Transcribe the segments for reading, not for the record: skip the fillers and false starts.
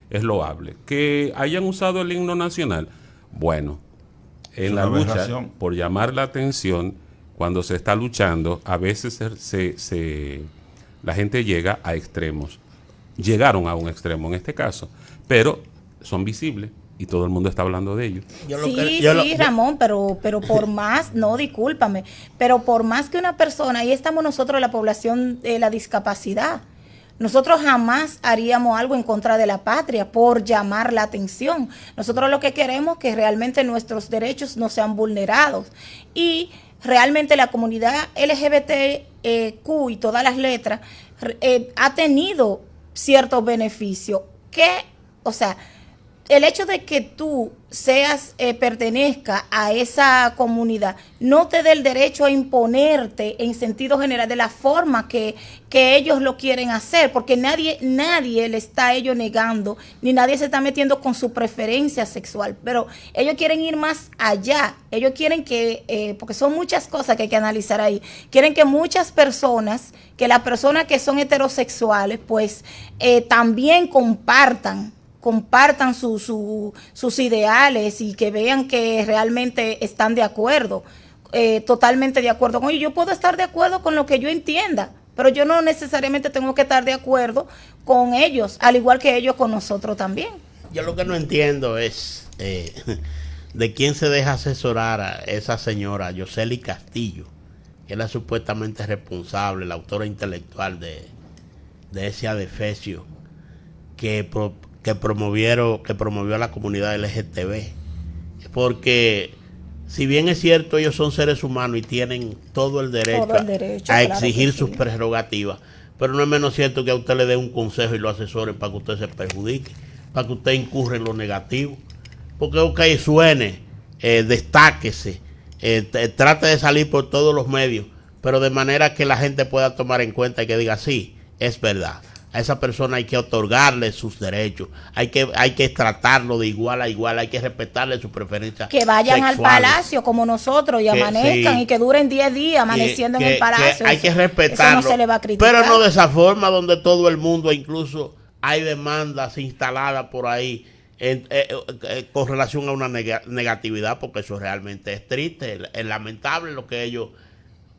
es loable. Que hayan usado el himno nacional, bueno, en la una lucha, aberración. por llamar la atención, cuando se está luchando, a veces la gente llega a extremos. Llegaron a un extremo en este caso, pero son visibles y todo el mundo está hablando de ellos. Sí, sí, Ramón, pero por más, no, discúlpame, pero por más que una persona, ahí estamos nosotros, la población de la discapacidad. Nosotros jamás haríamos algo en contra de la patria por llamar la atención. Nosotros lo que queremos es que realmente nuestros derechos no sean vulnerados. Y realmente la comunidad LGBTQ y todas las letras ha tenido ciertos beneficios. O sea, el hecho de que tú pertenezca a esa comunidad no te dé el derecho a imponerte en sentido general de la forma que ellos lo quieren hacer, porque nadie le está a ellos negando, ni nadie se está metiendo con su preferencia sexual, pero ellos quieren ir más allá. Ellos quieren que, porque son muchas cosas que hay que analizar ahí, quieren que muchas personas, que las personas que son heterosexuales, pues también compartan sus ideales y que vean que realmente están de acuerdo, totalmente de acuerdo con ellos. Yo puedo estar de acuerdo con lo que yo entienda, pero yo no necesariamente tengo que estar de acuerdo con ellos, al igual que ellos con nosotros también. Yo lo que no entiendo es de quién se deja asesorar a esa señora Yoseli Castillo, que es la supuestamente responsable, la autora intelectual de ese adefesio que promovió a la comunidad LGTB. Porque si bien es cierto, ellos son seres humanos y tienen todo el derecho a exigir sus prerrogativas, pero no es menos cierto que a usted le dé un consejo y lo asesoren para que usted se perjudique, para que usted incurra en lo negativo. Porque ok, suene, destáquese, trate de salir por todos los medios, pero de manera que la gente pueda tomar en cuenta y que diga, sí, es verdad. A esa persona hay que otorgarle sus derechos, hay que tratarlo de igual a igual, hay que respetarle sus preferencias que vayan sexuales. Al palacio como nosotros y amanezcan, sí, y que duren 10 días amaneciendo en el palacio. Hay que respetarlo, eso no se le va a criticar. Pero no de esa forma donde todo el mundo, incluso hay demandas instaladas por ahí con relación a una negatividad, porque eso realmente es triste, es lamentable lo que ellos,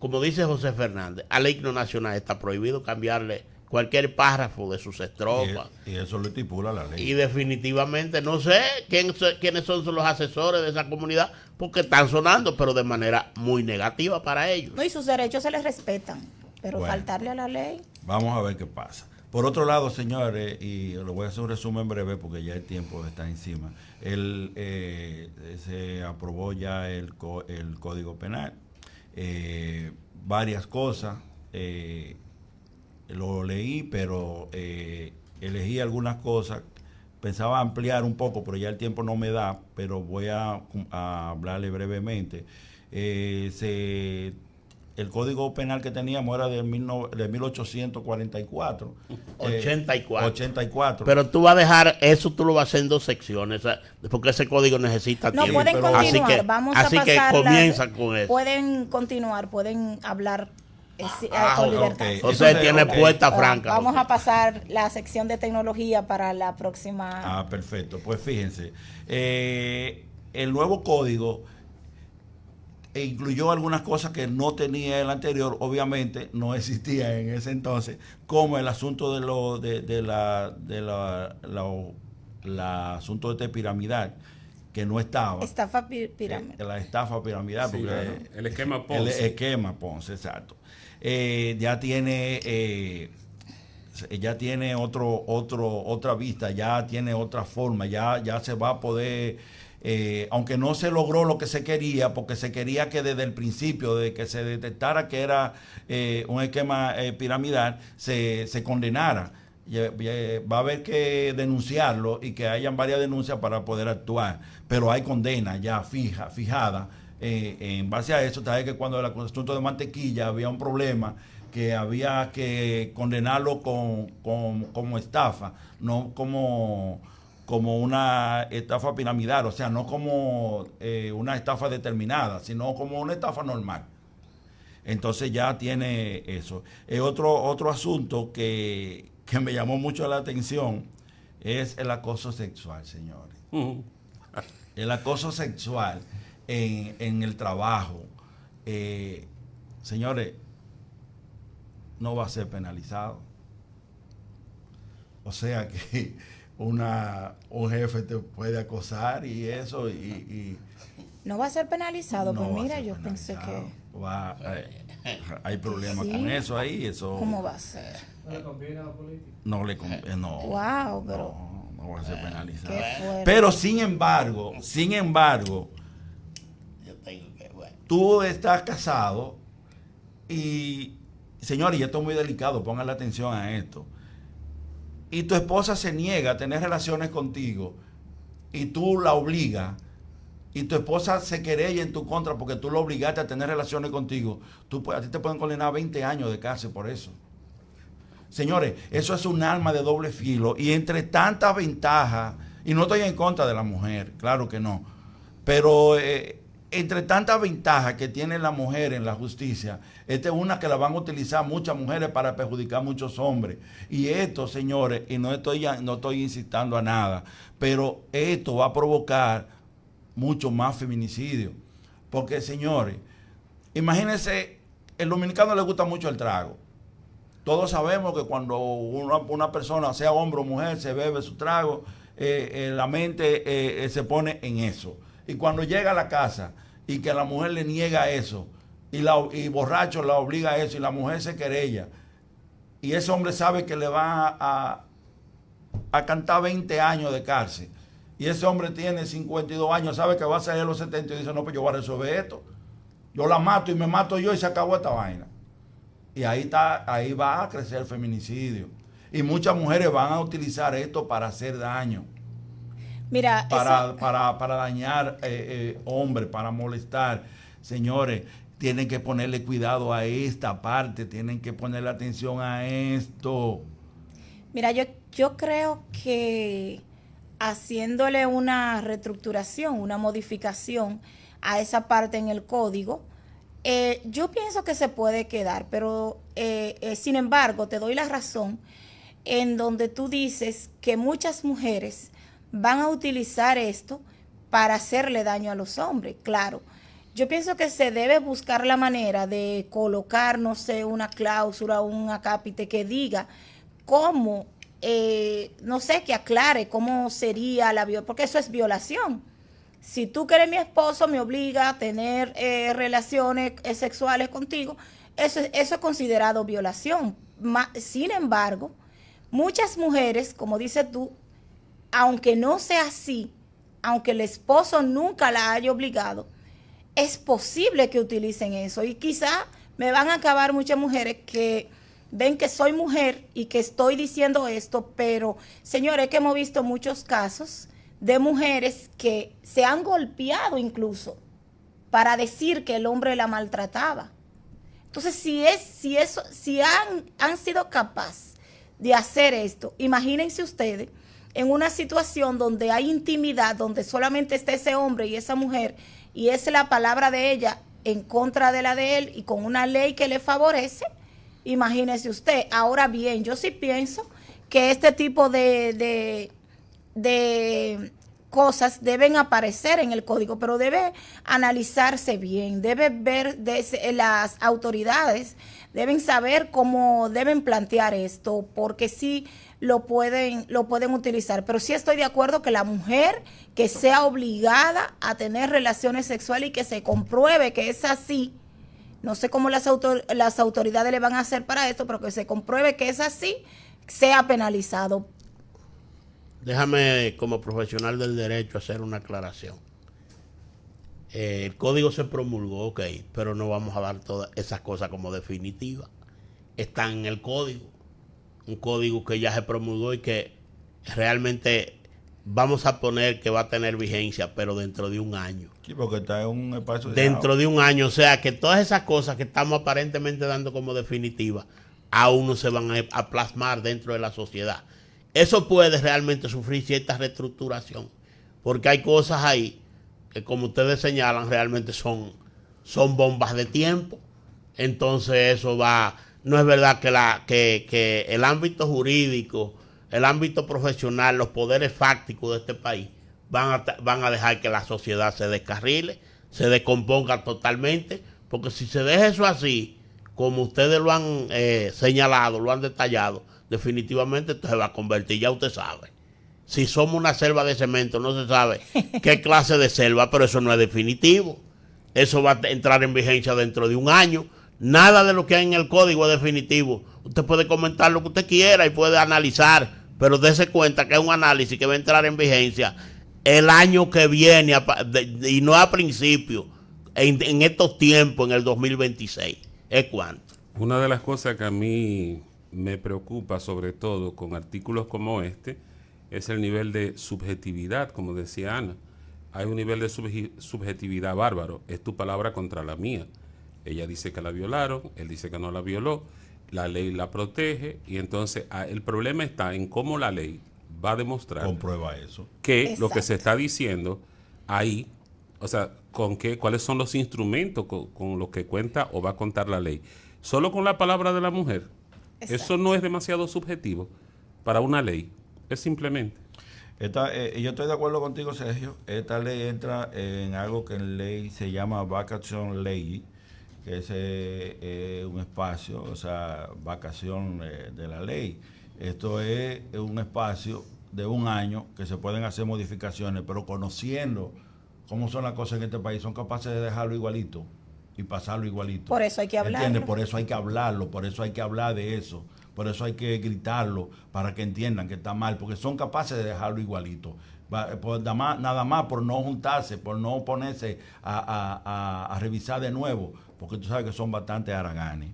como dice José Fernández, al himno nacional está prohibido cambiarle cualquier párrafo de sus estrofas. Y eso lo estipula la ley. Y definitivamente no sé quiénes son los asesores de esa comunidad, porque están sonando, pero de manera muy negativa para ellos. No, y sus derechos se les respetan, pero bueno, faltarle a la ley. Vamos a ver qué pasa. Por otro lado, señores, y lo voy a hacer un resumen breve porque ya el tiempo está encima. Se aprobó ya el Código Penal. Varias cosas. Lo leí, pero elegí algunas cosas. Pensaba ampliar un poco, pero ya el tiempo no me da, pero voy a hablarle brevemente. El Código Penal que teníamos era de 1844. 84. Pero tú vas a dejar eso, tú lo vas a hacer en 2 secciones, porque ese código necesita tiempo. No, pueden continuar, así que comienzan con eso. Pueden continuar, pueden hablar con libertad. Okay. O sea, tiene puerta franca. Vamos a pasar la sección de tecnología para la próxima. Perfecto. Pues fíjense, el nuevo código incluyó algunas cosas que no tenía el anterior, obviamente no existía en ese entonces, como el asunto de la asunto de piramidal, que no estaba. Estafa piramidal. La estafa piramidal, sí, porque claro. El esquema Ponce. El esquema Ponce, exacto. Ya tiene otra vista, ya tiene otra forma, ya se va a poder, aunque no se logró lo que se quería, porque se quería que desde el principio, de que se detectara que era un esquema piramidal, se condenara. Va a haber que denunciarlo y que hayan varias denuncias para poder actuar, pero hay condena ya fijada. En base a eso, sabes que cuando el asunto de Mantequilla había un problema, que había que condenarlo como estafa, no como una estafa piramidal, o sea, no como una estafa determinada, sino como una estafa normal. Entonces ya tiene eso. Otro asunto que me llamó mucho la atención, es el acoso sexual, señores. El acoso sexual en el trabajo, señores, no va a ser penalizado. O sea que un jefe te puede acosar y eso y no va a ser penalizado. no pues mira, yo pensé que hay problemas sí. con eso ahí. Eso ¿cómo va a ser? ¿No le conviene a la política? no le conviene, no. Wow, pero No va a ser penalizado. qué fuerte. Pero sin embargo, Yo tengo que, bueno. tú estás casado y, señores, y esto es muy delicado, pónganle atención a esto. Y tu esposa se niega a tener relaciones contigo y tú la obligas y tu esposa se querella en tu contra porque tú la obligaste a tener relaciones contigo, a ti te pueden condenar 20 años de cárcel por eso. Señores, eso es un arma de doble filo y entre tantas ventajas, y no estoy en contra de la mujer, claro que no, pero entre tantas ventajas que tiene la mujer en la justicia, esta es una que la van a utilizar muchas mujeres para perjudicar a muchos hombres. Y esto, señores, y no estoy incitando a nada, pero esto va a provocar mucho más feminicidio. Porque, señores, imagínense, el dominicano le gusta mucho el trago. Todos sabemos que cuando una persona, sea hombre o mujer, se bebe su trago, la mente se pone en eso. Y cuando llega a la casa y que la mujer le niega eso, y borracho la obliga a eso, y la mujer se querella, y ese hombre sabe que le va a cantar 20 años de cárcel, y ese hombre tiene 52 años, sabe que va a salir a los 70 y dice, no, pues yo voy a resolver esto. Yo la mato y me mato yo y se acabó esta vaina. Y ahí va a crecer el feminicidio. Y muchas mujeres van a utilizar esto para hacer daño. Mira, para dañar hombres, para molestar. Señores, tienen que ponerle cuidado a esta parte, tienen que ponerle atención a esto. Mira, yo creo que haciéndole una reestructuración, una modificación a esa parte en el código, yo pienso que se puede quedar, pero sin embargo te doy la razón en donde tú dices que muchas mujeres van a utilizar esto para hacerle daño a los hombres. Claro, yo pienso que se debe buscar la manera de colocar, no sé, una cláusula, un acápite que diga cómo, no sé, que aclare cómo sería la violación, porque eso es violación. Si tú que eres mi esposo me obliga a tener relaciones sexuales contigo, eso es considerado violación. Sin embargo, muchas mujeres, como dices tú, aunque no sea así, aunque el esposo nunca la haya obligado, es posible que utilicen eso. Y quizá me van a acabar muchas mujeres que ven que soy mujer y que estoy diciendo esto, pero señores, que hemos visto muchos casos de mujeres que se han golpeado incluso para decir que el hombre la maltrataba. Entonces, si han sido capaces de hacer esto, imagínense ustedes en una situación donde hay intimidad, donde solamente está ese hombre y esa mujer, y es la palabra de ella en contra de la de él, y con una ley que le favorece, imagínese usted. Ahora bien, yo sí pienso que este tipo de cosas deben aparecer en el código, pero debe analizarse bien, debe ver las autoridades, deben saber cómo deben plantear esto, porque sí lo pueden utilizar. Pero sí estoy de acuerdo que la mujer que sea obligada a tener relaciones sexuales y que se compruebe que es así, no sé cómo las autoridades le van a hacer para esto, pero que se compruebe que es así, sea penalizado. Déjame, como profesional del derecho, hacer una aclaración. El código se promulgó, ok, pero no vamos a dar todas esas cosas como definitivas. Están en el código. Un código que ya se promulgó y que realmente vamos a poner que va a tener vigencia, pero dentro de un año. Sí, porque está en un espacio dentro de un año. O sea, que todas esas cosas que estamos aparentemente dando como definitivas, aún no se van a plasmar dentro de la sociedad. Eso puede realmente sufrir cierta reestructuración, porque hay cosas ahí que, como ustedes señalan, realmente son bombas de tiempo. Entonces eso no es verdad que el ámbito jurídico el ámbito profesional, los poderes fácticos de este país van a dejar que la sociedad se descarrile, se descomponga totalmente, porque si se deja eso así, como ustedes lo han señalado, lo han detallado, definitivamente esto se va a convertir, ya usted sabe. Si somos una selva de cemento, no se sabe qué clase de selva, pero eso no es definitivo. Eso va a entrar en vigencia dentro de un año. Nada de lo que hay en el código es definitivo. Usted puede comentar lo que usted quiera y puede analizar, pero dése cuenta que es un análisis que va a entrar en vigencia el año que viene y no a principio, en estos tiempos, en el 2026. ¿Es cuánto? Una de las cosas que a mí me preocupa, sobre todo con artículos como este, es el nivel de subjetividad, como decía Ana. Hay un nivel de subjetividad bárbaro. Es tu palabra contra la mía. Ella dice que la violaron, él dice que no la violó, la ley la protege, y entonces el problema está en cómo la ley va a demostrar comprueba eso, que Exacto. lo que se está diciendo ahí, o sea, cuáles son los instrumentos con los que cuenta o va a contar la ley. Solo con la palabra de la mujer. Exacto. Eso no es demasiado subjetivo para una ley. Es simplemente. Yo estoy de acuerdo contigo, Sergio. Esta ley entra en algo que en ley se llama vacation ley, que es un espacio, o sea, vacación de la ley. Esto es un espacio de un año que se pueden hacer modificaciones, pero conociendo cómo son las cosas en este país, son capaces de dejarlo igualito y pasarlo igualito. Por eso hay que hablarlo. ¿Entiendes? Por eso hay que hablarlo, por eso hay que hablar de eso, por eso hay que gritarlo para que entiendan que está mal, porque son capaces de dejarlo igualito. Nada más por no juntarse, por no ponerse a revisar de nuevo, porque tú sabes que son bastante haraganes.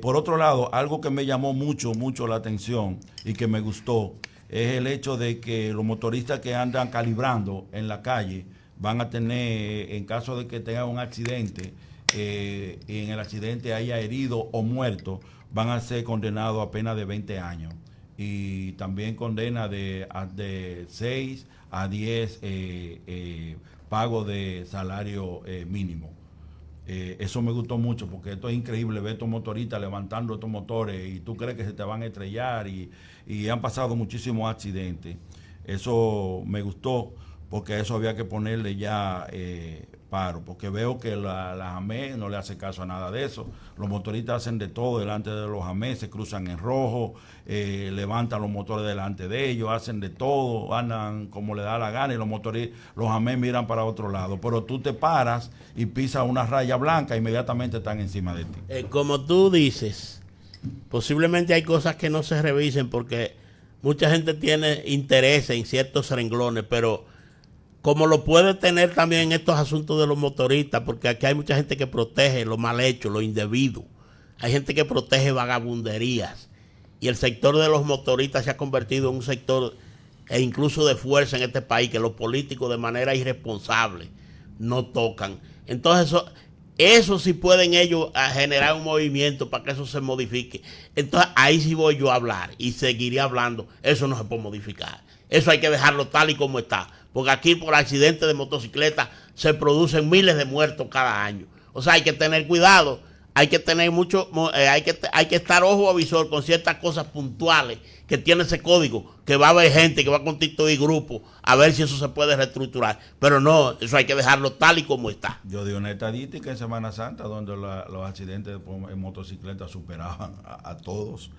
Por otro lado, algo que me llamó mucho la atención y que me gustó es el hecho de que los motoristas que andan calibrando en la calle van a tener, en caso de que tengan un accidente y en el accidente haya herido o muerto, van a ser condenados a pena de 20 años y también condena de 6 a 10 pagos de salario mínimo. Eso me gustó mucho porque esto es increíble ver estos motoristas levantando estos motores y tú crees que se te van a estrellar y han pasado muchísimos accidentes. Eso me gustó porque a eso había que ponerle ya paro, porque veo que la AME no le hace caso a nada de eso. Los motoristas hacen de todo delante de los AME, se cruzan en rojo, levantan los motores delante de ellos, hacen de todo, andan como le da la gana y los AME miran para otro lado. Pero tú te paras y pisas una raya blanca, inmediatamente están encima de ti. Como tú dices, posiblemente hay cosas que no se revisen porque mucha gente tiene interés en ciertos renglones, pero como lo puede tener también en estos asuntos de los motoristas, porque aquí hay mucha gente que protege lo mal hecho, lo indebido. Hay gente que protege vagabunderías. Y el sector de los motoristas se ha convertido en un sector incluso de fuerza en este país, que los políticos de manera irresponsable no tocan. Entonces eso sí pueden ellos generar un movimiento para que eso se modifique. Entonces ahí sí voy yo a hablar y seguiré hablando. Eso no se puede modificar. Eso hay que dejarlo tal y como está. Porque aquí por accidentes de motocicleta se producen miles de muertos cada año. O sea, hay que tener cuidado, hay que tener hay que estar ojo a visor con ciertas cosas puntuales que tiene ese código, que va a haber gente que va a constituir grupos a ver si eso se puede reestructurar. Pero no, eso hay que dejarlo tal y como está. Yo di una estadística en Semana Santa donde los accidentes en motocicleta superaban a todos.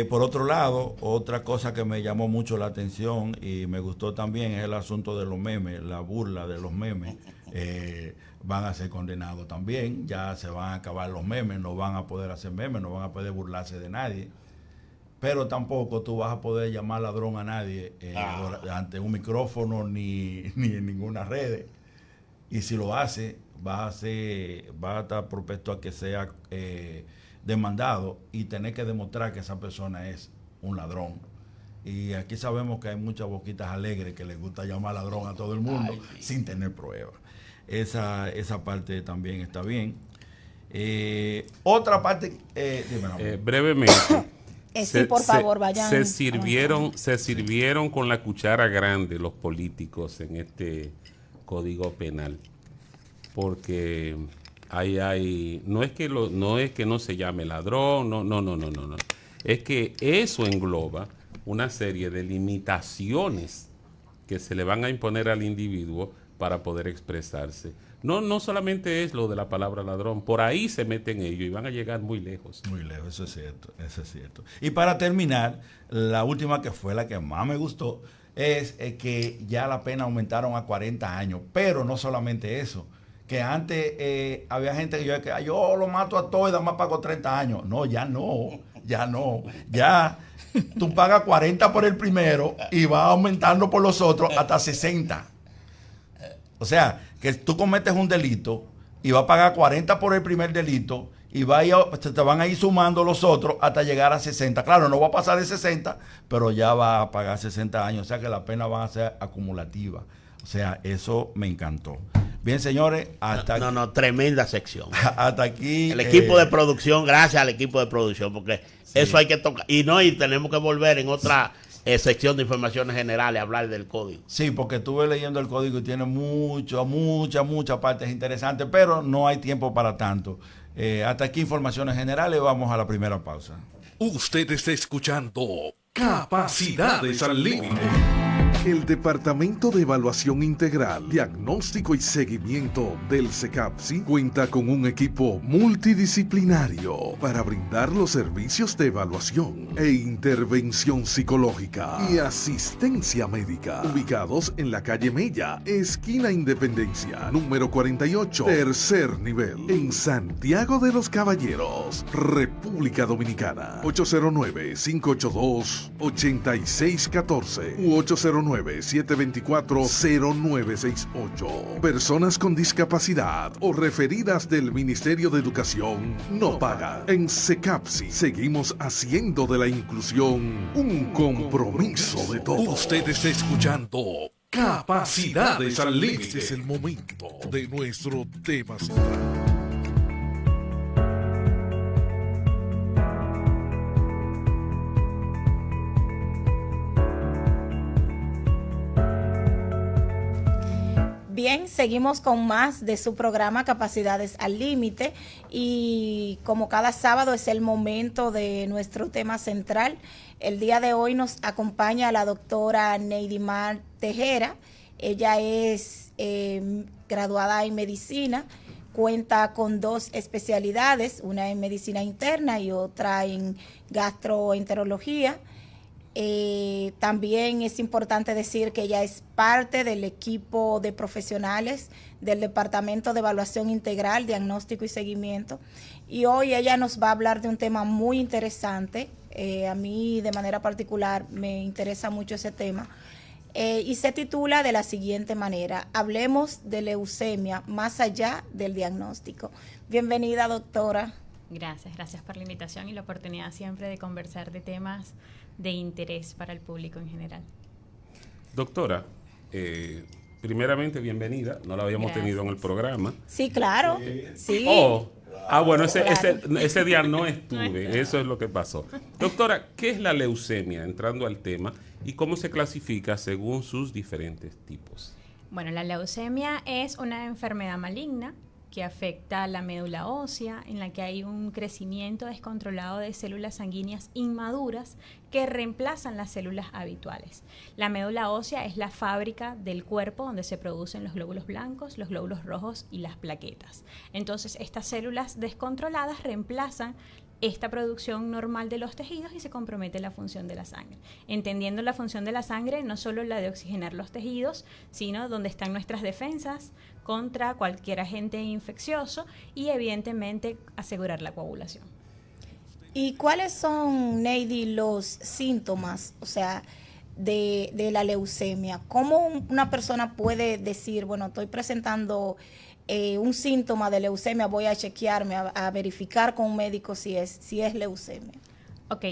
Por otro lado, otra cosa que me llamó mucho la atención y me gustó también es el asunto de los memes, la burla de los memes. Van a ser condenados también, ya se van a acabar los memes, no van a poder hacer memes, no van a poder burlarse de nadie. Pero tampoco tú vas a poder llamar ladrón a nadie ante un micrófono ni en ninguna red. Y si lo hace, va a estar propuesto a que sea demandado y tener que demostrar que esa persona es un ladrón. Y aquí sabemos que hay muchas boquitas alegres que les gusta llamar ladrón a todo el mundo sin tener pruebas. Esa parte también está bien. Otra parte, brevemente. Sí, por favor, vayan. Se sirvieron con la cuchara grande los políticos en este Código Penal, porque no es que no se llame ladrón, no. Es que eso engloba una serie de limitaciones que se le van a imponer al individuo para poder expresarse. No solamente es lo de la palabra ladrón, por ahí se meten ellos y van a llegar muy lejos. Muy lejos, eso es cierto. Y para terminar, la última que fue la que más me gustó, es que ya la pena aumentaron a 40 años, pero no solamente eso, que antes había gente que decía, yo lo mato a todo y además pago 30 años. No, ya tú pagas 40 por el primero y vas aumentando por los otros hasta 60. O sea, que tú cometes un delito y vas a pagar 40 por el primer delito y te van a ir sumando los otros hasta llegar a 60. Claro, no va a pasar de 60, pero ya va a pagar 60 años. O sea que la pena va a ser acumulativa. O sea, eso me encantó. Bien, señores, tremenda sección. Hasta aquí. El equipo de producción, gracias al equipo de producción, porque eso hay que tocar. Y tenemos que volver en otra sección de informaciones generales a hablar del código. Sí, porque estuve leyendo el código y tiene muchas partes interesantes, pero no hay tiempo para tanto. Hasta aquí informaciones generales, vamos a la primera pausa. Usted está escuchando Capacidades al Límite. El Departamento de Evaluación Integral, Diagnóstico y Seguimiento del CECAPSI cuenta con un equipo multidisciplinario para brindar los servicios de evaluación e intervención psicológica y asistencia médica, ubicados en la calle Mella, esquina Independencia, número 48, tercer nivel, en Santiago de los Caballeros, República Dominicana. 809-582-8614 u 809-724-0968. Personas con discapacidad o referidas del Ministerio de Educación no pagan. En CECAPSI seguimos haciendo de la inclusión un compromiso de todos. Usted está escuchando Capacidades al Límite. Este es el momento de nuestro tema central. Bien, seguimos con más de su programa Capacidades al Límite y como cada sábado es el momento de nuestro tema central. El día de hoy nos acompaña la doctora Neidimar Tejera. Ella es graduada en medicina, cuenta con 2 especialidades, una en medicina interna y otra en gastroenterología. También es importante decir que ella es parte del equipo de profesionales del Departamento de Evaluación Integral, Diagnóstico y Seguimiento. Y hoy ella nos va a hablar de un tema muy interesante. A mí de manera particular me interesa mucho ese tema. Y se titula de la siguiente manera: Hablemos de leucemia más allá del diagnóstico. Bienvenida, doctora. Gracias por la invitación y la oportunidad siempre de conversar de temas de interés para el público en general. Doctora, primeramente bienvenida, no la habíamos tenido en el programa. Sí, claro. Sí. Bueno, ese día no estuve, eso es lo que pasó. Doctora, ¿qué es la leucemia? Entrando al tema, ¿y cómo se clasifica según sus diferentes tipos? Bueno, la leucemia es una enfermedad maligna que afecta la médula ósea, en la que hay un crecimiento descontrolado de células sanguíneas inmaduras que reemplazan las células habituales. La médula ósea es la fábrica del cuerpo donde se producen los glóbulos blancos, los glóbulos rojos y las plaquetas. Entonces, estas células descontroladas reemplazan esta producción normal de los tejidos y se compromete la función de la sangre. Entendiendo la función de la sangre, no solo la de oxigenar los tejidos, sino donde están nuestras defensas contra cualquier agente infeccioso y evidentemente asegurar la coagulación. ¿Y cuáles son, Neidi, los síntomas, o sea, de la leucemia? ¿Cómo una persona puede decir, bueno, estoy presentando un síntoma de leucemia, voy a chequearme, a verificar con un médico si es leucemia? Ok,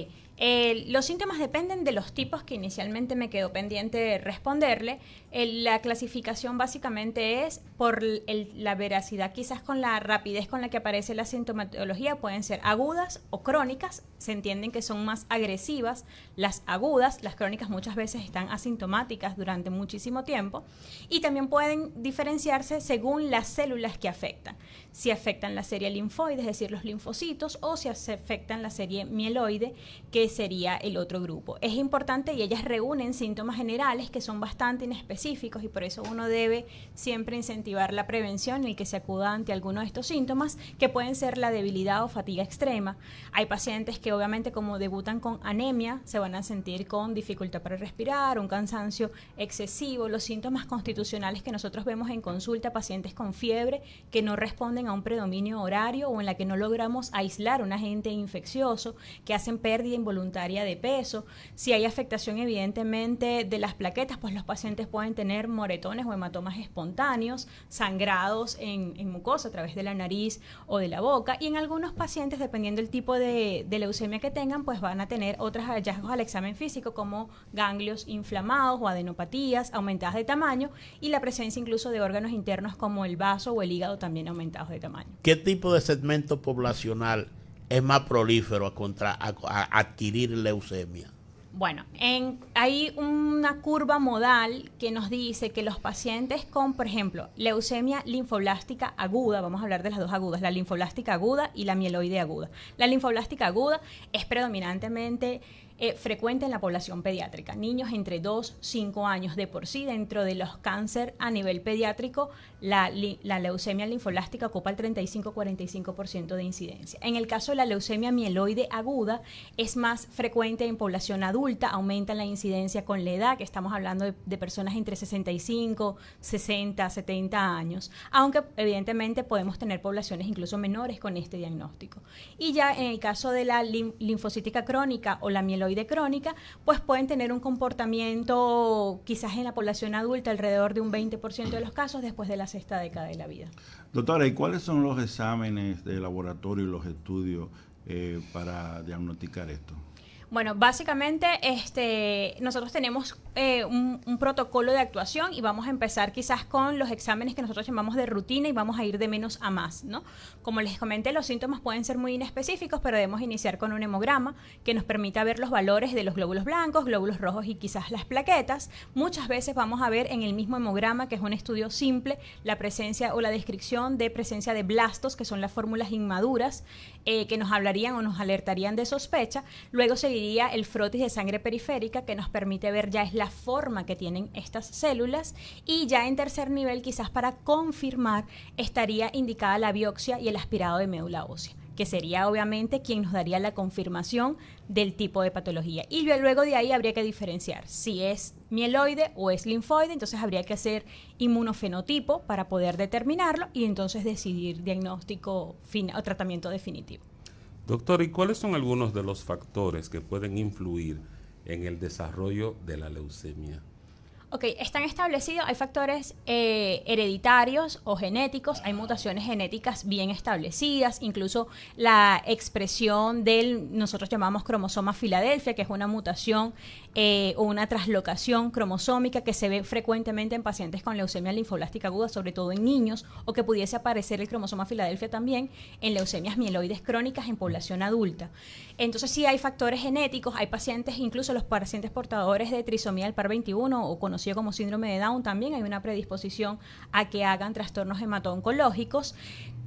los síntomas dependen de los tipos que inicialmente me quedó pendiente responderle. La clasificación básicamente es por la veracidad, quizás con la rapidez con la que aparece la sintomatología, pueden ser agudas o crónicas, se entienden que son más agresivas las agudas, las crónicas muchas veces están asintomáticas durante muchísimo tiempo y también pueden diferenciarse según las células que afectan, si afectan la serie linfoide, es decir, los linfocitos, o si afectan la serie mieloide, que sería el otro grupo. Es importante y ellas reúnen síntomas generales que son bastante inespecíficos y por eso uno debe siempre incentivar la prevención y el que se acuda ante alguno de estos síntomas que pueden ser la debilidad o fatiga extrema. Hay pacientes que obviamente como debutan con anemia se van a sentir con dificultad para respirar, un cansancio excesivo, los síntomas constitucionales que nosotros vemos en consulta, pacientes con fiebre que no responden a un predominio horario o en la que no logramos aislar un agente infeccioso, que hacen pérdida involuntaria de peso. Si hay afectación evidentemente de las plaquetas, pues los pacientes pueden tener moretones o hematomas espontáneos, sangrados en mucosa a través de la nariz o de la boca, y en algunos pacientes, dependiendo del tipo de leucemia que tengan, pues van a tener otros hallazgos al examen físico como ganglios inflamados o adenopatías aumentadas de tamaño y la presencia incluso de órganos internos como el vaso o el hígado también aumentados de tamaño. ¿Qué tipo de segmento poblacional es más prolífero a adquirir leucemia? Bueno, hay una curva modal que nos dice que los pacientes con, por ejemplo, leucemia linfoblástica aguda, vamos a hablar de las dos agudas, la linfoblástica aguda y la mieloide aguda. La linfoblástica aguda es predominantemente frecuente en la población pediátrica, niños entre 2 y 5 años. De por sí, dentro de los cáncer a nivel pediátrico, la leucemia linfoblástica ocupa el 35-45% de incidencia. En el caso de la leucemia mieloide aguda, es más frecuente en población adulta, aumenta la incidencia con la edad, que estamos hablando de personas entre 65, 60, 70 años, aunque evidentemente podemos tener poblaciones incluso menores con este diagnóstico. Y ya en el caso de la linfocítica crónica o la mieloide crónica, pues pueden tener un comportamiento quizás en la población adulta alrededor de un 20% de los casos después de la sexta década de la vida. Doctora, ¿y cuáles son los exámenes de laboratorio y los estudios para diagnosticar esto? Bueno, básicamente nosotros tenemos un protocolo de actuación y vamos a empezar quizás con los exámenes que nosotros llamamos de rutina y vamos a ir de menos a más, ¿no? Como les comenté, los síntomas pueden ser muy inespecíficos, pero debemos iniciar con un hemograma que nos permita ver los valores de los glóbulos blancos, glóbulos rojos y quizás las plaquetas. Muchas veces vamos a ver en el mismo hemograma, que es un estudio simple, la presencia o la descripción de presencia de blastos, que son las fórmulas inmaduras que nos hablarían o nos alertarían de sospecha. Luego seguiría el frotis de sangre periférica, que nos permite ver ya es la forma que tienen estas células, y ya en tercer nivel, quizás para confirmar, estaría indicada la biopsia y el aspirado de médula ósea, que sería obviamente quien nos daría la confirmación del tipo de patología. Y luego de ahí habría que diferenciar si es mieloide o es linfoide, entonces habría que hacer inmunofenotipo para poder determinarlo y entonces decidir diagnóstico o tratamiento definitivo. Doctor, ¿y cuáles son algunos de los factores que pueden influir en el desarrollo de la leucemia? Ok, están establecidos, hay factores hereditarios o genéticos, hay mutaciones genéticas bien establecidas, incluso la expresión nosotros llamamos cromosoma Filadelfia, que es una mutación o una traslocación cromosómica que se ve frecuentemente en pacientes con leucemia linfoblástica aguda, sobre todo en niños, o que pudiese aparecer el cromosoma Filadelfia también en leucemias mieloides crónicas en población adulta. Entonces sí hay factores genéticos, hay pacientes, incluso los pacientes portadores de trisomía del par 21 o conocido como síndrome de Down, también hay una predisposición a que hagan trastornos hemato-oncológicos.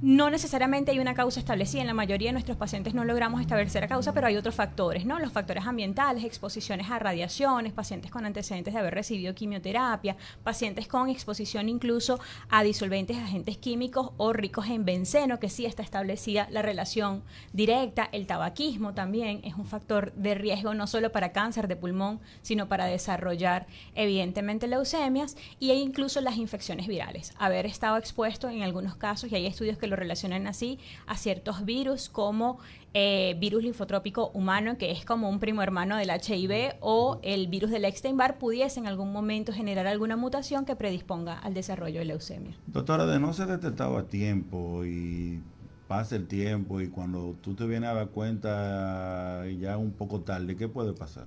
No necesariamente hay una causa establecida, en la mayoría de nuestros pacientes no logramos establecer la causa, pero hay otros factores, ¿no? Los factores ambientales, exposiciones a radiaciones, pacientes con antecedentes de haber recibido quimioterapia, pacientes con exposición incluso a disolventes, agentes químicos o ricos en benceno, que sí está establecida la relación directa. El tabaquismo también es un factor de riesgo no solo para cáncer de pulmón, sino para desarrollar evidentemente leucemias, y hay incluso las infecciones virales, haber estado expuesto en algunos casos, y hay estudios que lo relacionan así, a ciertos virus como virus linfotrópico humano, que es como un primo hermano del HIV, o el virus del Epstein-Barr, pudiese en algún momento generar alguna mutación que predisponga al desarrollo de leucemia. Doctora, de no ser detectado a tiempo y pasa el tiempo y cuando tú te vienes a dar cuenta ya un poco tarde, ¿qué puede pasar?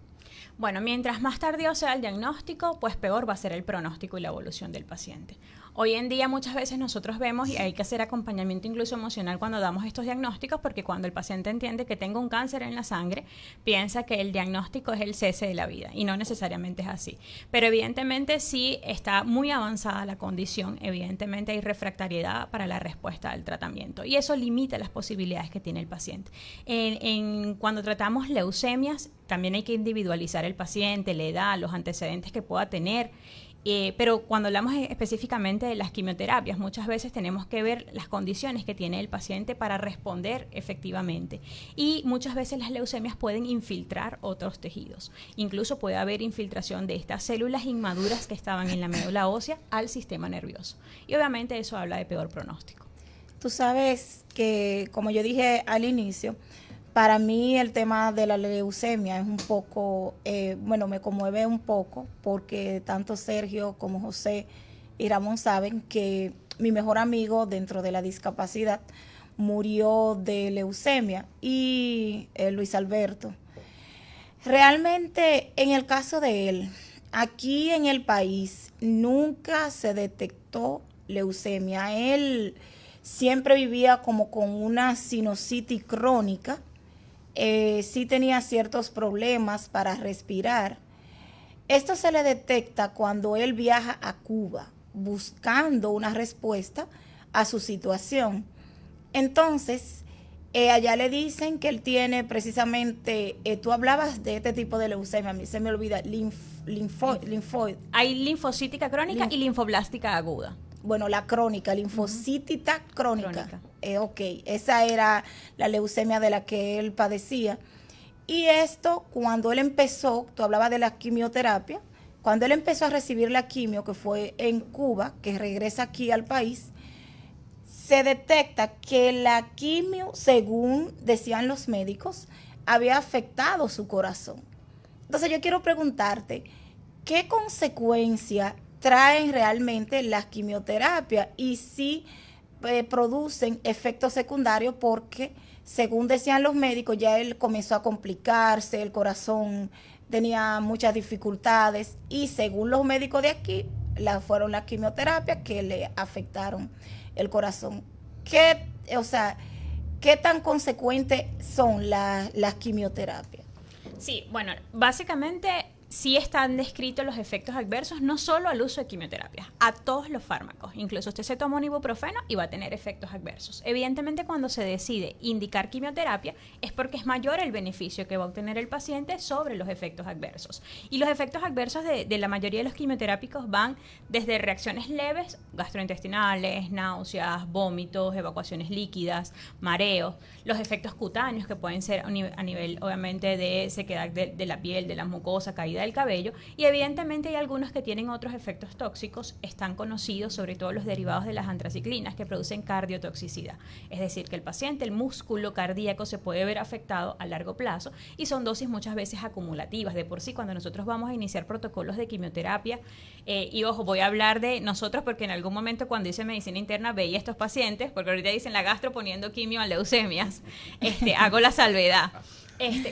Bueno, mientras más tardío sea el diagnóstico, pues peor va a ser el pronóstico y la evolución del paciente. Hoy en día muchas veces nosotros vemos, y hay que hacer acompañamiento incluso emocional cuando damos estos diagnósticos, porque cuando el paciente entiende que tengo un cáncer en la sangre, piensa que el diagnóstico es el cese de la vida, y no necesariamente es así. Pero evidentemente si está muy avanzada la condición, evidentemente hay refractariedad para la respuesta al tratamiento, y eso limita las posibilidades que tiene el paciente. Cuando tratamos leucemias, también hay que individualizar el paciente, la edad, los antecedentes que pueda tener. Pero cuando hablamos específicamente de las quimioterapias, muchas veces tenemos que ver las condiciones que tiene el paciente para responder efectivamente. Y muchas veces las leucemias pueden infiltrar otros tejidos. Incluso puede haber infiltración de estas células inmaduras que estaban en la médula ósea al sistema nervioso. Y obviamente eso habla de peor pronóstico. Tú sabes que, como yo dije al inicio, para mí el tema de la leucemia es un poco, me conmueve un poco, porque tanto Sergio como José y Ramón saben que mi mejor amigo dentro de la discapacidad murió de leucemia, y Luis Alberto. Realmente, en el caso de él, aquí en el país nunca se detectó leucemia. Él siempre vivía como con una sinusitis crónica. Sí tenía ciertos problemas para respirar. Esto se le detecta cuando él viaja a Cuba buscando una respuesta a su situación. Entonces, allá le dicen que él tiene precisamente, tú hablabas de este tipo de leucemia, a mí se me olvida, linfoide. Hay linfocítica crónica y linfoblástica aguda. Bueno, la crónica, linfocítita crónica. Ok, esa era la leucemia de la que él padecía. Y esto, cuando él empezó, tú hablabas de la quimioterapia, cuando él empezó a recibir la quimio, que fue en Cuba, que regresa aquí al país, se detecta que la quimio, según decían los médicos, había afectado su corazón. Entonces yo quiero preguntarte, ¿qué consecuencia traen realmente las quimioterapias y si producen efectos secundarios? Porque según decían los médicos, ya él comenzó a complicarse, el corazón tenía muchas dificultades, y según los médicos de aquí, fueron las quimioterapias que le afectaron el corazón. ¿Qué tan consecuentes son las quimioterapias? Sí, bueno, básicamente sí están descritos los efectos adversos, no solo al uso de quimioterapias, a todos los fármacos. Incluso usted se toma un ibuprofeno y va a tener efectos adversos. Evidentemente, cuando se decide indicar quimioterapia es porque es mayor el beneficio que va a obtener el paciente sobre los efectos adversos. Y los efectos adversos de la mayoría de los quimioterápicos van desde reacciones leves, gastrointestinales, náuseas, vómitos, evacuaciones líquidas, mareos, los efectos cutáneos que pueden ser a nivel obviamente de sequedad de la piel, de la mucosa, caída del cabello, y evidentemente hay algunos que tienen otros efectos tóxicos. Están conocidos sobre todo los derivados de las antraciclinas, que producen cardiotoxicidad, es decir, que el paciente, el músculo cardíaco se puede ver afectado a largo plazo, y son dosis muchas veces acumulativas. De por sí, cuando nosotros vamos a iniciar protocolos de quimioterapia, y ojo, voy a hablar de nosotros porque en algún momento cuando hice medicina interna veía estos pacientes, porque ahorita dicen la gastro poniendo quimio a leucemias, hago la salvedad.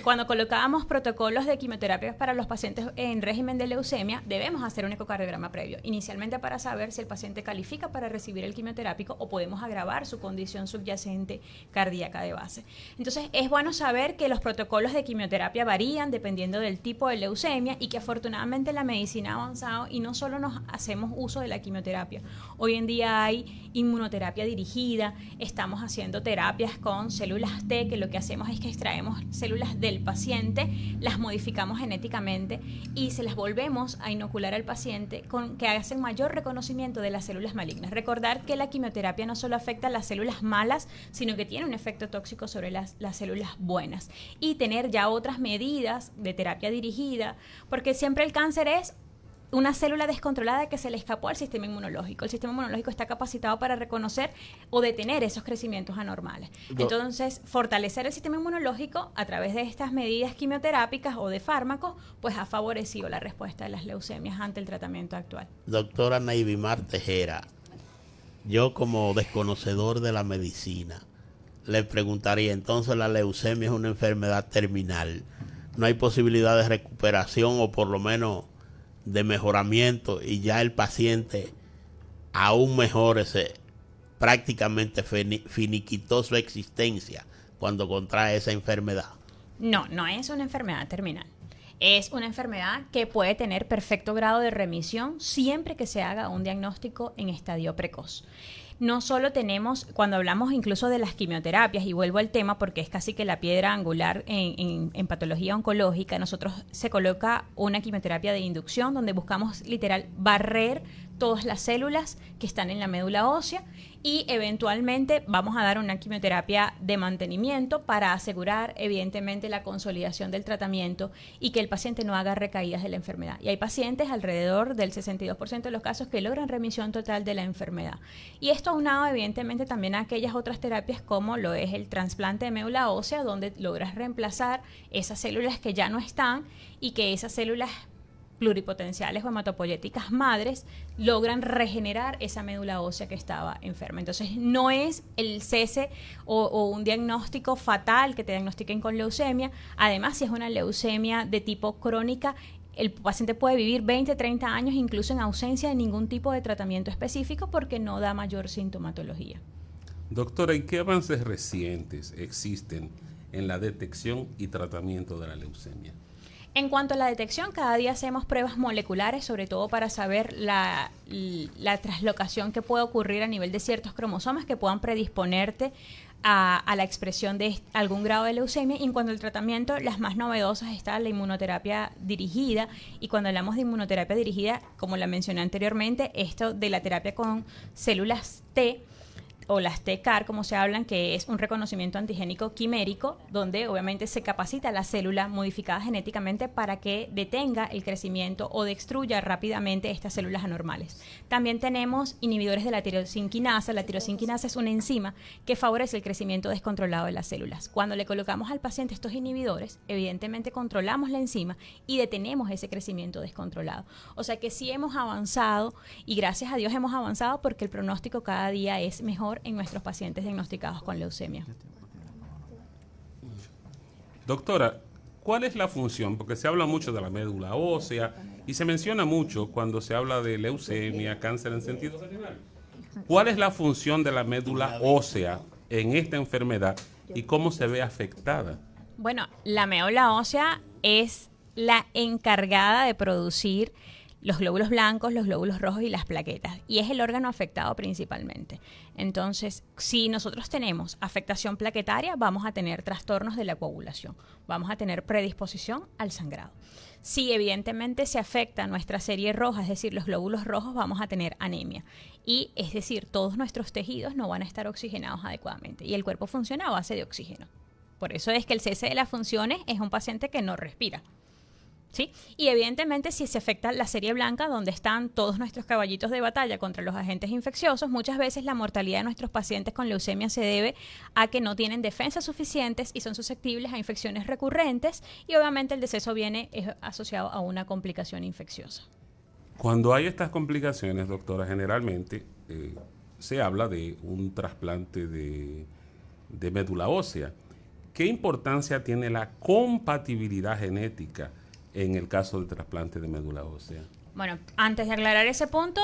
Cuando colocábamos protocolos de quimioterapia para los pacientes en régimen de leucemia, debemos hacer un ecocardiograma previo, inicialmente para saber si el paciente califica para recibir el quimioterápico o podemos agravar su condición subyacente cardíaca de base. Entonces, es bueno saber que los protocolos de quimioterapia varían dependiendo del tipo de leucemia, y que afortunadamente la medicina ha avanzado y no solo nos hacemos uso de la quimioterapia. Hoy en día hay inmunoterapia dirigida, estamos haciendo terapias con células T, que lo que hacemos es que extraemos células del paciente, las modificamos genéticamente y se las volvemos a inocular al paciente, con que hacen mayor reconocimiento de las células malignas. Recordar que la quimioterapia no solo afecta a las células malas, sino que tiene un efecto tóxico sobre las células buenas, y tener ya otras medidas de terapia dirigida, porque siempre el cáncer es una célula descontrolada que se le escapó al sistema inmunológico. El sistema inmunológico está capacitado para reconocer o detener esos crecimientos anormales. Entonces, fortalecer el sistema inmunológico a través de estas medidas quimioterápicas o de fármacos, pues ha favorecido la respuesta de las leucemias ante el tratamiento actual. Doctora Neivimar Tejera, yo como desconocedor de la medicina, le preguntaría, entonces la leucemia es una enfermedad terminal. ¿No hay posibilidad de recuperación o por lo menos de mejoramiento, y ya el paciente aún mejor prácticamente finiquitó su existencia cuando contrae esa enfermedad? No, no es una enfermedad terminal. Es una enfermedad que puede tener perfecto grado de remisión siempre que se haga un diagnóstico en estadio precoz. no solo tenemos, cuando hablamos incluso de las quimioterapias, y vuelvo al tema porque es casi que la piedra angular en patología oncológica, nosotros se coloca una quimioterapia de inducción donde buscamos literal barrer todas las células que están en la médula ósea y eventualmente vamos a dar una quimioterapia de mantenimiento para asegurar evidentemente la consolidación del tratamiento y que el paciente no haga recaídas de la enfermedad. Y hay pacientes, alrededor del 62% de los casos, que logran remisión total de la enfermedad. Y esto aunado evidentemente también a aquellas otras terapias como lo es el trasplante de médula ósea, donde logras reemplazar esas células que ya no están y que esas células pluripotenciales o hematopoyéticas madres logran regenerar esa médula ósea que estaba enferma. Entonces no es el cese o un diagnóstico fatal que te diagnostiquen con leucemia. Además, si es una leucemia de tipo crónica, el paciente puede vivir 20, 30 años incluso en ausencia de ningún tipo de tratamiento específico porque no da mayor sintomatología. Doctora, ¿y qué avances recientes existen en la detección y tratamiento de la leucemia? En cuanto a la detección, cada día hacemos pruebas moleculares, sobre todo para saber la traslocación que puede ocurrir a nivel de ciertos cromosomas que puedan predisponerte a la expresión de algún grado de leucemia. Y en cuanto al tratamiento, las más novedosas está la inmunoterapia dirigida. Y cuando hablamos de inmunoterapia dirigida, como la mencioné anteriormente, esto de la terapia con células T, o las TCAR, como se hablan, que es un reconocimiento antigénico quimérico, donde obviamente se capacita a la célula modificada genéticamente para que detenga el crecimiento o destruya rápidamente estas células anormales. También tenemos inhibidores de la tirosinquinasa. La tirosinquinasa es una enzima que favorece el crecimiento descontrolado de las células. Cuando le colocamos al paciente estos inhibidores, evidentemente controlamos la enzima y detenemos ese crecimiento descontrolado. O sea que sí hemos avanzado, y gracias a Dios hemos avanzado, porque el pronóstico cada día es mejor en nuestros pacientes diagnosticados con leucemia. Doctora, ¿cuál es la función? Porque se habla mucho de la médula ósea y se menciona mucho cuando se habla de leucemia, cáncer en sentido general. ¿Cuál es la función de la médula ósea en esta enfermedad y cómo se ve afectada? Bueno, la médula ósea es la encargada de producir los glóbulos blancos, los glóbulos rojos y las plaquetas, y es el órgano afectado principalmente. Entonces, si nosotros tenemos afectación plaquetaria, vamos a tener trastornos de la coagulación, vamos a tener predisposición al sangrado. Si evidentemente se afecta nuestra serie roja, es decir, los glóbulos rojos, vamos a tener anemia. Y es decir, todos nuestros tejidos no van a estar oxigenados adecuadamente y el cuerpo funciona a base de oxígeno. Por eso es que el cese de las funciones es un paciente que no respira. ¿Sí? Y evidentemente si se afecta la serie blanca, donde están todos nuestros caballitos de batalla contra los agentes infecciosos, muchas veces la mortalidad de nuestros pacientes con leucemia se debe a que no tienen defensas suficientes y son susceptibles a infecciones recurrentes, y obviamente el deceso viene asociado a una complicación infecciosa. Cuando hay estas complicaciones, doctora, generalmente se habla de un trasplante de médula ósea. ¿Qué importancia tiene la compatibilidad genética en el caso del trasplante de médula ósea? Bueno, antes de aclarar ese punto,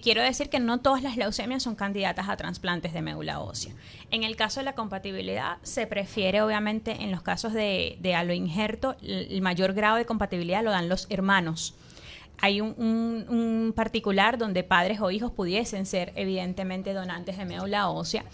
quiero decir que no todas las leucemias son candidatas a trasplantes de médula ósea. En el caso de la compatibilidad, se prefiere obviamente en los casos de aloinjerto, el mayor grado de compatibilidad lo dan los hermanos. Hay un particular donde padres o hijos pudiesen ser evidentemente donantes de médula ósea,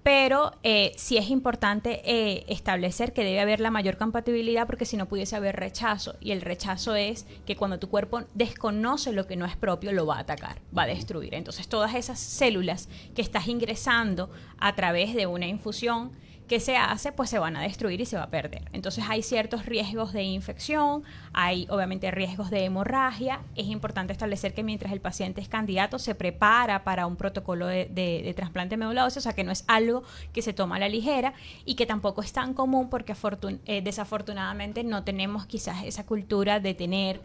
pero sí es importante establecer que debe haber la mayor compatibilidad, porque si no pudiese haber rechazo, y el rechazo es que cuando tu cuerpo desconoce lo que no es propio, lo va a atacar, va a destruir. Entonces todas esas células que estás ingresando a través de una infusión que se hace, pues se van a destruir y se va a perder. Entonces hay ciertos riesgos de infección, hay obviamente riesgos de hemorragia. Es importante establecer que mientras el paciente es candidato, se prepara para un protocolo de trasplante de médula ósea, o sea que no es algo que se toma a la ligera y que tampoco es tan común, porque desafortunadamente no tenemos quizás esa cultura de tener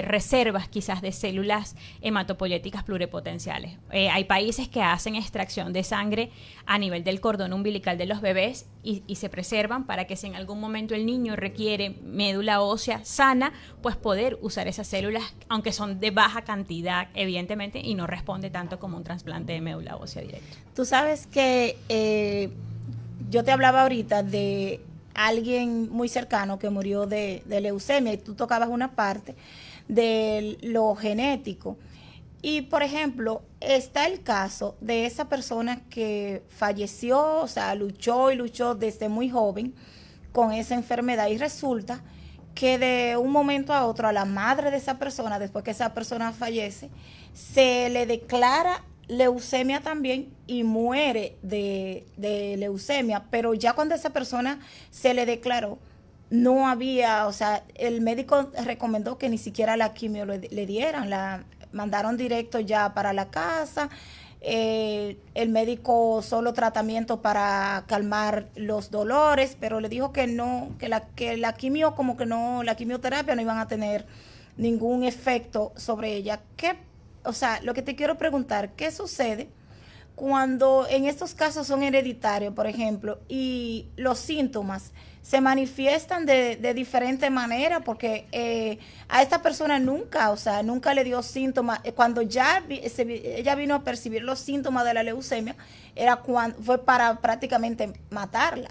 reservas quizás de células hematopoyéticas pluripotenciales. Hay países que hacen extracción de sangre a nivel del cordón umbilical de los bebés y se preservan para que si en algún momento el niño requiere médula ósea sana, pues poder usar esas células, aunque son de baja cantidad evidentemente, y no responde tanto como un trasplante de médula ósea directo. Tú sabes que yo te hablaba ahorita de alguien muy cercano que murió de leucemia, y tú tocabas una parte de lo genético. Y, por ejemplo, está el caso de esa persona que falleció, o sea, luchó y luchó desde muy joven con esa enfermedad y resulta que de un momento a otro a la madre de esa persona, después que esa persona fallece, se le declara leucemia también y muere de leucemia, pero ya cuando esa persona se le declaró, no había, o sea, el médico recomendó que ni siquiera la quimio le dieran, la mandaron directo ya para la casa. El médico solo tratamiento para calmar los dolores, pero le dijo que no, que la quimio, como que no, la quimioterapia no iban a tener ningún efecto sobre ella. O sea, lo que te quiero preguntar, ¿qué sucede cuando en estos casos son hereditarios, por ejemplo, y los síntomas se manifiestan de diferente manera? Porque a esta persona nunca le dio síntomas. Cuando ya ella vino a percibir los síntomas de la leucemia, fue para prácticamente matarla.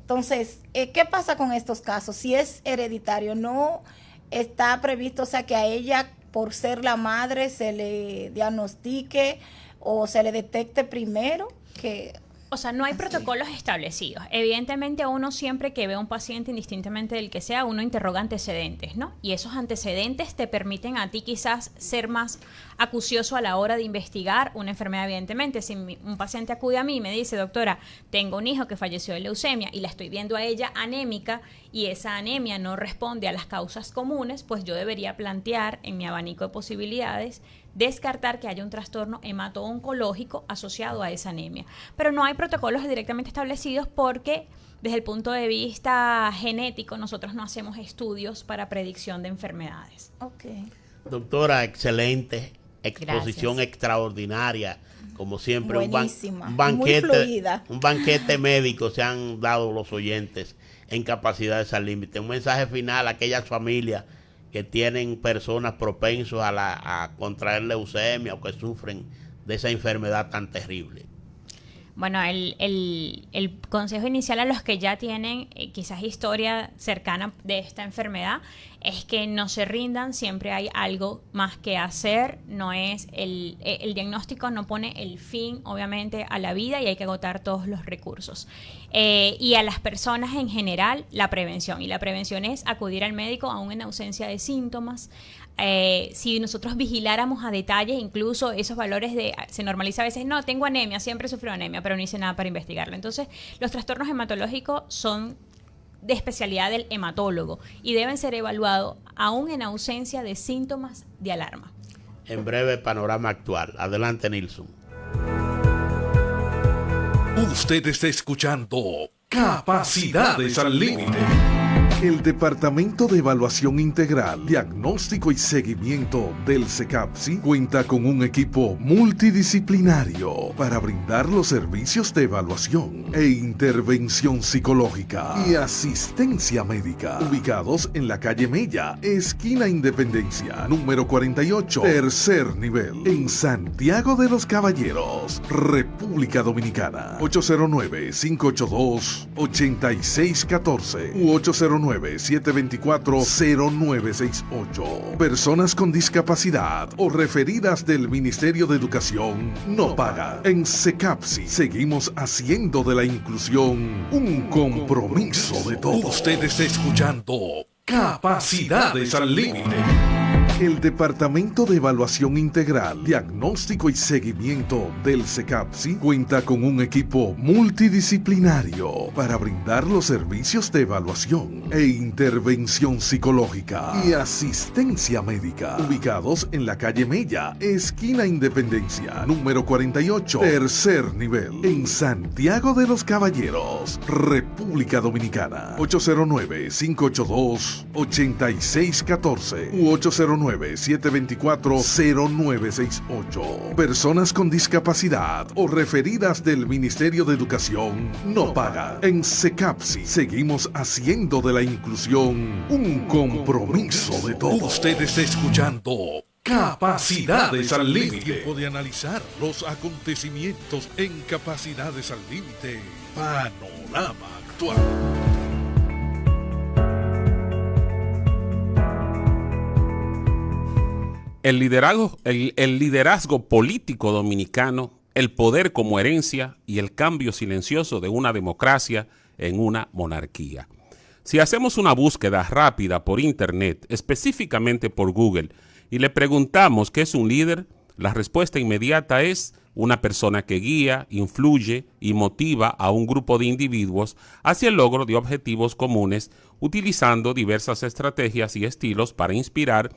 Entonces, ¿qué pasa con estos casos? Si es hereditario, no está previsto, o sea, que a ella, por ser la madre, se le diagnostique o se le detecte primero que... O sea, no hay protocolos establecidos. Evidentemente, uno siempre que ve a un paciente, indistintamente del que sea, uno interroga antecedentes, ¿no? Y esos antecedentes te permiten a ti quizás ser más acucioso a la hora de investigar una enfermedad. Evidentemente, si un paciente acude a mí y me dice, doctora, tengo un hijo que falleció de leucemia y la estoy viendo a ella anémica y esa anemia no responde a las causas comunes, pues yo debería plantear en mi abanico de posibilidades descartar que haya un trastorno hemato-oncológico asociado a esa anemia. Pero no hay protocolos directamente establecidos porque desde el punto de vista genético nosotros no hacemos estudios para predicción de enfermedades. Okay. Doctora, excelente, exposición Gracias. Extraordinaria, como siempre. Buenísima, un muy fluida. un banquete médico se han dado los oyentes en Capacidades al Límite. Un mensaje final a aquellas familias que tienen personas propensos a contraer leucemia o que sufren de esa enfermedad tan terrible. Bueno, el consejo inicial a los que ya tienen quizás historia cercana de esta enfermedad es que no se rindan, siempre hay algo más que hacer, no es el diagnóstico no pone el fin, obviamente, a la vida y hay que agotar todos los recursos. Y a las personas en general, la prevención. Y la prevención es acudir al médico aún en ausencia de síntomas. Si nosotros vigiláramos a detalle incluso esos valores se normaliza a veces, no, tengo anemia, siempre sufro anemia, pero no hice nada para investigarlo. Entonces, los trastornos hematológicos son de especialidad del hematólogo y deben ser evaluados aún en ausencia de síntomas de alarma. En breve, panorama actual. Adelante, Nilson. Usted está escuchando Capacidades al Límite. El Departamento de Evaluación Integral, Diagnóstico y Seguimiento del CECAPSI cuenta con un equipo multidisciplinario para brindar los servicios de evaluación e intervención psicológica y asistencia médica, ubicados en la calle Mella, esquina Independencia, número 48, tercer nivel, en Santiago de los Caballeros, República Dominicana. 809-582-8614 u 809-724-0968. Personas con discapacidad o referidas del Ministerio de Educación no pagan. En CECAPSI seguimos haciendo de la inclusión un compromiso de todos. Usted está escuchando Capacidades al Límite. El Departamento de Evaluación Integral, Diagnóstico y Seguimiento del CECAPSI cuenta con un equipo multidisciplinario para brindar los servicios de evaluación e intervención psicológica y asistencia médica, ubicados en la calle Mella, esquina Independencia, número 48, tercer nivel, en Santiago de los Caballeros, República Dominicana. 809-582-8614 u 809-724-0968. Personas con discapacidad o referidas del Ministerio de Educación no pagan. En CECAPSI seguimos haciendo de la inclusión un compromiso de todos. Usted está escuchando Capacidades al Límite. Tiempo de analizar los acontecimientos en Capacidades al Límite. Panorama Actual. El liderazgo político dominicano, el poder como herencia y el cambio silencioso de una democracia en una monarquía. Si hacemos una búsqueda rápida por Internet, específicamente por Google, y le preguntamos qué es un líder, la respuesta inmediata es una persona que guía, influye y motiva a un grupo de individuos hacia el logro de objetivos comunes, utilizando diversas estrategias y estilos para inspirar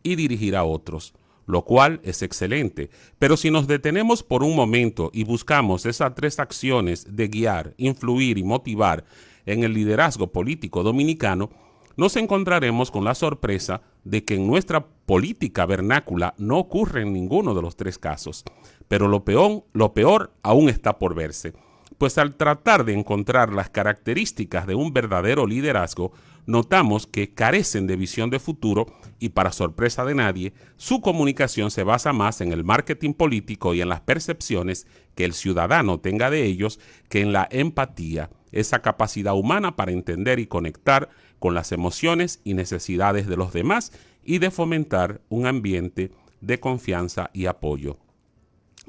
y dirigir a otros, lo cual es excelente. Pero si nos detenemos por un momento y buscamos esas tres acciones de guiar, influir y motivar en el liderazgo político dominicano, nos encontraremos con la sorpresa de que en nuestra política vernácula no ocurre en ninguno de los tres casos. Pero lo peor aún está por verse, pues al tratar de encontrar las características de un verdadero liderazgo, notamos que carecen de visión de futuro y, para sorpresa de nadie, su comunicación se basa más en el marketing político y en las percepciones que el ciudadano tenga de ellos que en la empatía, esa capacidad humana para entender y conectar con las emociones y necesidades de los demás y de fomentar un ambiente de confianza y apoyo.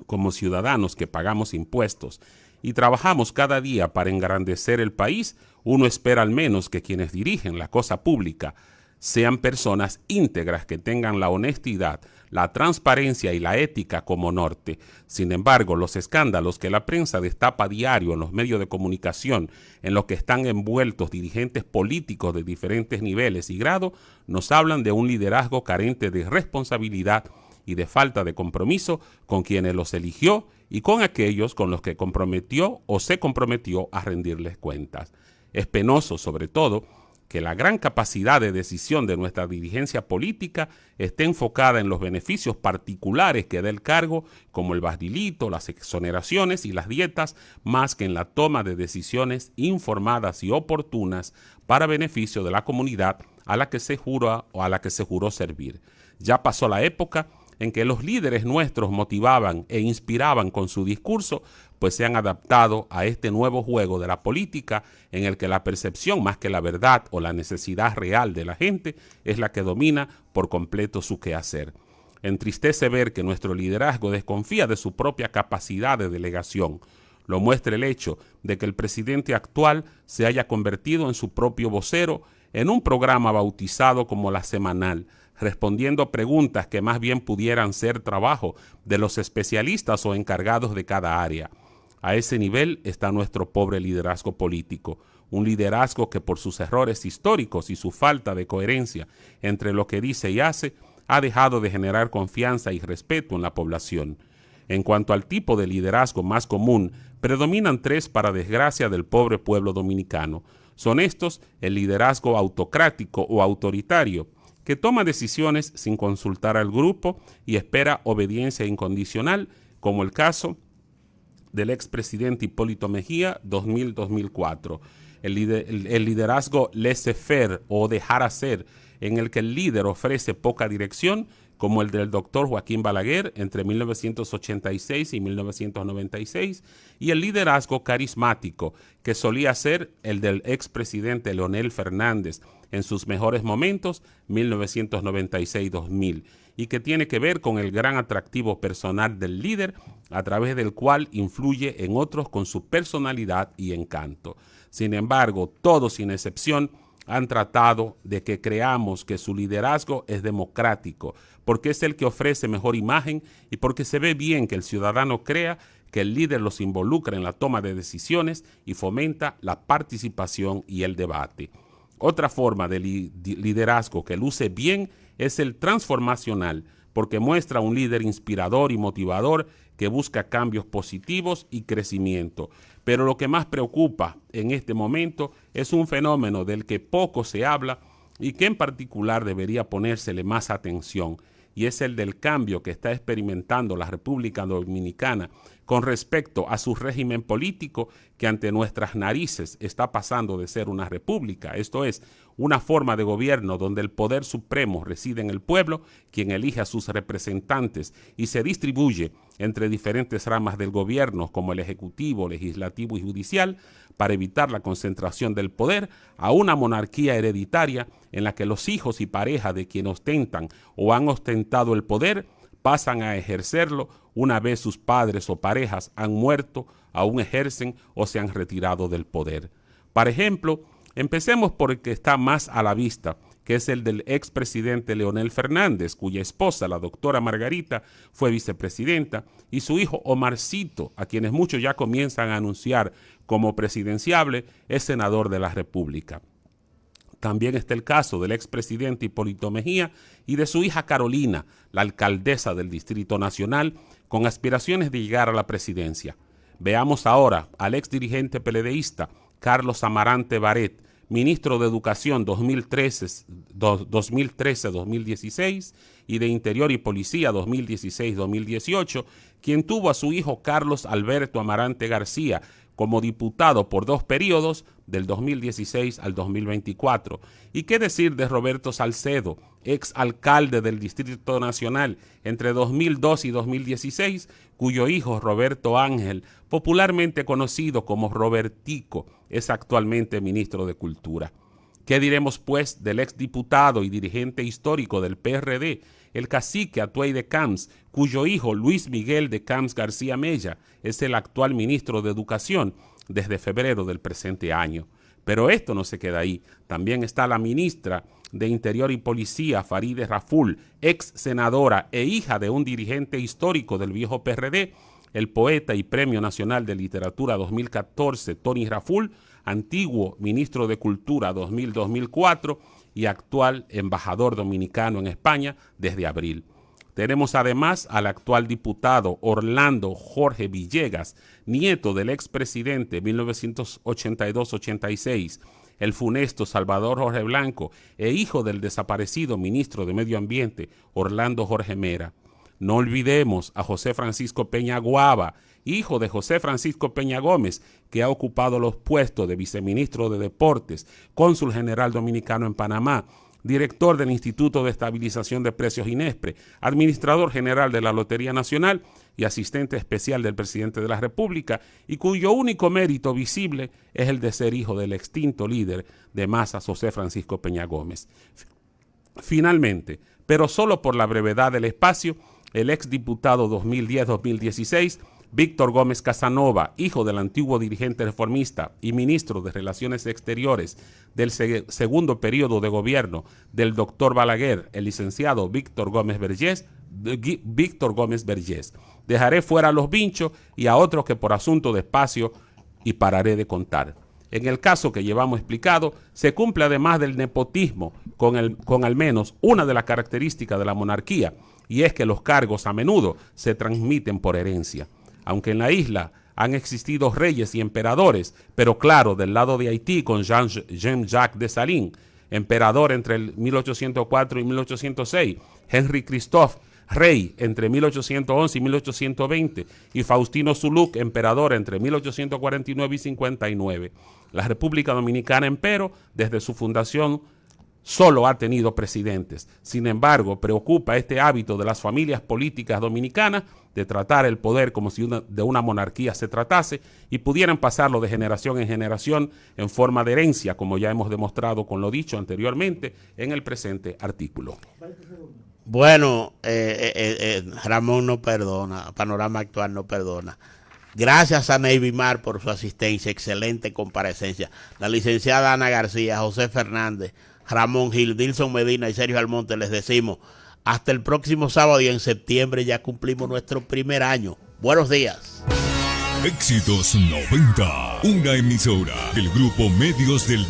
Como ciudadanos que pagamos impuestos y trabajamos cada día para engrandecer el país, uno espera al menos que quienes dirigen la cosa pública sean personas íntegras que tengan la honestidad, la transparencia y la ética como norte. Sin embargo, los escándalos que la prensa destapa a diario en los medios de comunicación, en los que están envueltos dirigentes políticos de diferentes niveles y grados, nos hablan de un liderazgo carente de responsabilidad y de falta de compromiso con quienes los eligió y con aquellos con los que comprometió o se comprometió a rendirles cuentas. Es penoso, sobre todo, que la gran capacidad de decisión de nuestra dirigencia política esté enfocada en los beneficios particulares que da el cargo, como el badilito, las exoneraciones y las dietas, más que en la toma de decisiones informadas y oportunas para beneficio de la comunidad a la que se jura o a la que se juró servir. Ya pasó la época en que los líderes nuestros motivaban e inspiraban con su discurso, pues se han adaptado a este nuevo juego de la política en el que la percepción más que la verdad o la necesidad real de la gente es la que domina por completo su quehacer. Entristece ver que nuestro liderazgo desconfía de su propia capacidad de delegación. Lo muestra el hecho de que el presidente actual se haya convertido en su propio vocero en un programa bautizado como La Semanal, respondiendo preguntas que más bien pudieran ser trabajo de los especialistas o encargados de cada área. A ese nivel está nuestro pobre liderazgo político, un liderazgo que por sus errores históricos y su falta de coherencia entre lo que dice y hace, ha dejado de generar confianza y respeto en la población. En cuanto al tipo de liderazgo más común, predominan tres para desgracia del pobre pueblo dominicano. Son estos el liderazgo autocrático o autoritario, que toma decisiones sin consultar al grupo y espera obediencia incondicional, como el caso del expresidente Hipólito Mejía 2000-2004. El liderazgo laissez-faire o dejar hacer, en el que el líder ofrece poca dirección, como el del doctor Joaquín Balaguer entre 1986 y 1996, y el liderazgo carismático, que solía ser el del expresidente Leonel Fernández en sus mejores momentos, 1996-2000, y que tiene que ver con el gran atractivo personal del líder, a través del cual influye en otros con su personalidad y encanto. Sin embargo, todos sin excepción han tratado de que creamos que su liderazgo es democrático, porque es el que ofrece mejor imagen y porque se ve bien que el ciudadano crea que el líder los involucra en la toma de decisiones y fomenta la participación y el debate. Otra forma de liderazgo que luce bien es el transformacional, porque muestra un líder inspirador y motivador que busca cambios positivos y crecimiento. Pero lo que más preocupa en este momento es un fenómeno del que poco se habla y que en particular debería ponérsele más atención, y es el del cambio que está experimentando la República Dominicana con respecto a su régimen político, que ante nuestras narices está pasando de ser una república, esto es, una forma de gobierno donde el poder supremo reside en el pueblo, quien elige a sus representantes y se distribuye entre diferentes ramas del gobierno, como el ejecutivo, legislativo y judicial, para evitar la concentración del poder, a una monarquía hereditaria en la que los hijos y parejas de quienes ostentan o han ostentado el poder pasan a ejercerlo una vez sus padres o parejas han muerto, aún ejercen o se han retirado del poder. Por ejemplo, empecemos por el que está más a la vista, que es el del expresidente Leonel Fernández, cuya esposa, la doctora Margarita, fue vicepresidenta, y su hijo Omarcito, a quienes muchos ya comienzan a anunciar como presidenciable, es senador de la República. También está el caso del expresidente Hipólito Mejía y de su hija Carolina, la alcaldesa del Distrito Nacional, con aspiraciones de llegar a la presidencia. Veamos ahora al exdirigente PLDista Carlos Amarante Barret, ministro de Educación 2013-2016 y de Interior y Policía 2016-2018, quien tuvo a su hijo Carlos Alberto Amarante García como diputado por 2 periodos, del 2016 al 2024. ¿Y qué decir de Roberto Salcedo, ex alcalde del Distrito Nacional entre 2002 y 2016, cuyo hijo Roberto Ángel, popularmente conocido como Robertico, es actualmente ministro de Cultura? ¿Qué diremos, pues, del exdiputado y dirigente histórico del PRD, el cacique Atuey de Camps, cuyo hijo Luis Miguel de Camps García Mella es el actual ministro de Educación desde febrero del presente año? Pero esto no se queda ahí. También está la ministra de Interior y Policía, Farideh Raful, ex senadora e hija de un dirigente histórico del viejo PRD, el poeta y Premio Nacional de Literatura 2014, Tony Raful, antiguo ministro de Cultura 2000-2004 y actual embajador dominicano en España desde abril. Tenemos además al actual diputado Orlando Jorge Villegas, nieto del expresidente 1982-86, el funesto Salvador Jorge Blanco e hijo del desaparecido ministro de Medio Ambiente Orlando Jorge Mera. No olvidemos a José Francisco Peña Guava, hijo de José Francisco Peña Gómez, que ha ocupado los puestos de viceministro de Deportes, cónsul general dominicano en Panamá, director del Instituto de Estabilización de Precios INESPRE, administrador general de la Lotería Nacional y asistente especial del presidente de la República, y cuyo único mérito visible es el de ser hijo del extinto líder de masas José Francisco Peña Gómez. Finalmente, pero solo por la brevedad del espacio, el exdiputado 2010-2016, Víctor Gómez Casanova, hijo del antiguo dirigente reformista y ministro de Relaciones Exteriores del segundo periodo de gobierno del doctor Balaguer, el licenciado Víctor Gómez Vergés. Dejaré fuera a los vinchos y a otros que por asunto de espacio y pararé de contar. En el caso que llevamos explicado, se cumple además del nepotismo con al menos una de las características de la monarquía, y es que los cargos a menudo se transmiten por herencia. Aunque en la isla han existido reyes y emperadores, pero claro, del lado de Haití con Jean-Jacques Dessalines, emperador entre el 1804 y 1806, Henri Christophe, rey entre 1811 y 1820, y Faustino Zuluk, emperador entre 1849 y 59. La República Dominicana, empero, desde su fundación, solo ha tenido presidentes. Sin embargo, preocupa este hábito de las familias políticas dominicanas de tratar el poder como si de una monarquía se tratase y pudieran pasarlo de generación en generación en forma de herencia, como ya hemos demostrado con lo dicho anteriormente en el presente artículo. Bueno, Ramón no perdona, Panorama Actual no perdona. Gracias a Navy Mar por su asistencia, excelente comparecencia. La licenciada Ana García, José Fernández, Ramón Gil, Dilson Medina y Sergio Almonte, les decimos hasta el próximo sábado, y en septiembre ya cumplimos nuestro primer año. Buenos días. Éxitos 90, una emisora del grupo Medios del